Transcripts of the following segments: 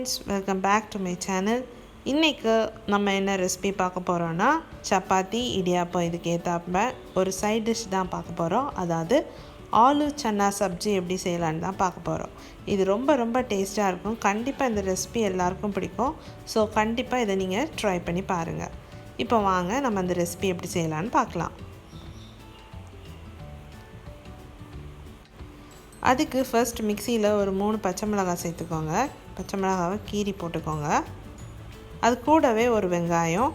friends, welcome back to my channel. இன்னைக்கு நம்ம என்ன ரெசிபி பார்க்க போறோம்னா சப்பாத்தி இடியாப்பம் இதுக்கு ஏத்தாப்ப ஒரு சைடு டிஷ் தான் பார்க்க போறோம். அதாவது ஆலு சன்னா சப்ஜி எப்படி செய்யலாம்னு தான் பார்க்க போறோம். இது ரொம்ப டேஸ்டா இருக்கும். கண்டிப்பா இந்த ரெசிபி எல்லாருக்கும் பிடிக்கும். சோ கண்டிப்பா இதை நீங்க ட்ரை பண்ணி பாருங்க. இப்போ வாங்க நம்ம அந்த ரெசிபி எப்படி செய்யலாம்னு பார்க்கலாம். அதுக்கு ஃபர்ஸ்ட் மிக்ஸியில் ஒரு 3 பச்சை மிளகாய் சேர்த்துக்கோங்க. பச்சை மிளகாவை கீறி போட்டுக்கோங்க. அது கூடவே ஒரு வெங்காயம்,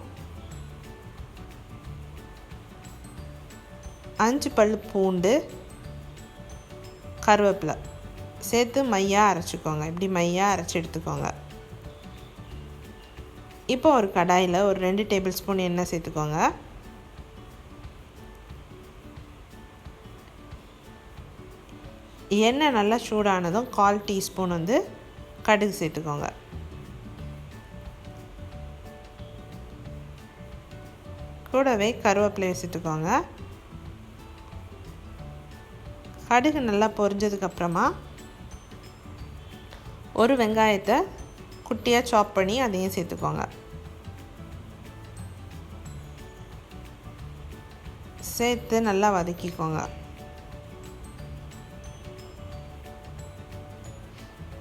5 பல் பூண்டு, கருவேப்பிலை சேர்த்து மையாக அரைச்சிக்கோங்க. இப்படி மையாக அரைச்சி எடுத்துக்கோங்க. இப்போ ஒரு கடாயில் ஒரு 2 டேபிள் ஸ்பூன் எண்ணெய் சேர்த்துக்கோங்க. எண்ணெய் நல்லா சூடானதும் 1/4 டீஸ்பூன் கடுகு சேர்த்துக்கோங்க. கூடவே கருவேப்பிலையை சேர்த்துக்கோங்க. கடுகு நல்லா பொரிஞ்சதுக்கப்புறமா ஒரு வெங்காயத்தை குட்டியாக சாப் பண்ணி அதையும் சேர்த்துக்கோங்க. சேர்த்து நல்லா வதக்கிக்கோங்க.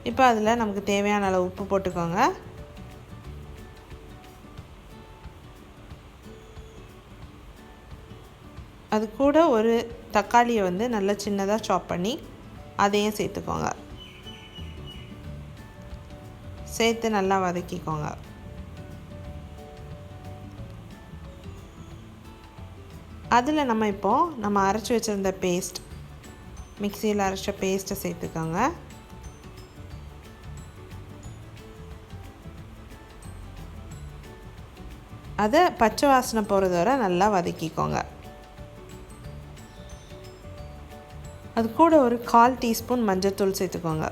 இப்போ அதில் நமக்கு தேவையான அளவு உப்பு போட்டுக்கோங்க. அது கூட ஒரு தக்காளியை நல்லா சின்னதாக சாப் பண்ணி அதையும் சேர்த்துக்கோங்க. சேர்த்து நல்லா வதக்கிக்கோங்க. அதில் நம்ம அரைச்சி வச்சுருந்த பேஸ்ட், மிக்சியில் அரைச்ச பேஸ்ட்டை சேர்த்துக்கோங்க. அதை பச்சை வாசனை போகிறது வரை நல்லா வதக்கிக்கோங்க. அது கூட ஒரு 1/4 டீஸ்பூன் மஞ்சள்தூள் சேர்த்துக்கோங்க.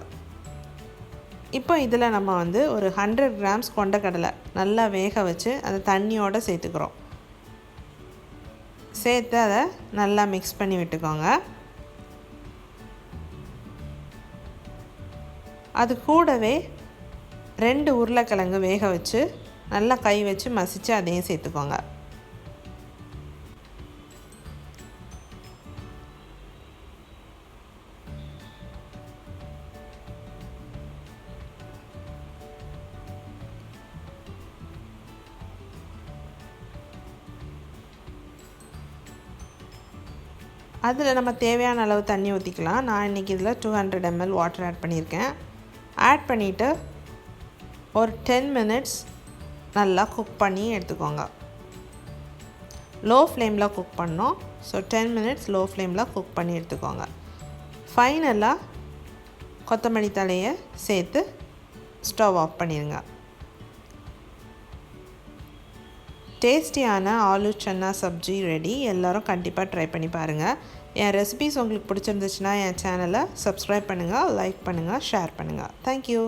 இப்போ இதில் நம்ம ஒரு 100 கிராம்ஸ் கொண்டக்கடலை நல்லா வேக வச்சு அதை தண்ணியோடு சேர்த்துக்கிறோம். சேர்த்து அதை நல்லா மிக்ஸ் பண்ணி விட்டுக்கோங்க. அது கூடவே 2 உருளைக்கிழங்கு வேக வச்சு நல்லா கை வச்சு மசிச்சு அதையும் சேர்த்துக்கோங்க. அதில் நம்ம தேவையான அளவு தண்ணி ஊற்றிக்கலாம். நான் இன்றைக்கி இதில் 200 ml வாட்டர் ஆட் பண்ணியிருக்கேன். ஆட் பண்ணிவிட்டு ஒரு 10 மினிட்ஸ் நல்லா குக் பண்ணி எடுத்துக்கோங்க. லோ ஃப்ளேமில் குக் பண்ணோம். ஸோ 10 மினிட்ஸ் லோ ஃப்ளேமில் குக் பண்ணி எடுத்துக்கோங்க. ஃபைனலாக கொத்தமல்லி தழையை சேர்த்து ஸ்டவ் ஆஃப் பண்ணிடுங்க. டேஸ்டியான ஆலு சன்னா சப்ஜி ரெடி. எல்லோரும் கண்டிப்பாக ட்ரை பண்ணி பாருங்கள். என் ரெசிபிஸ் உங்களுக்கு பிடிச்சிருந்துச்சுன்னா என் சேனலை சப்ஸ்கிரைப் பண்ணுங்கள், லைக் பண்ணுங்கள், ஷேர் பண்ணுங்கள். தேங்க்யூ.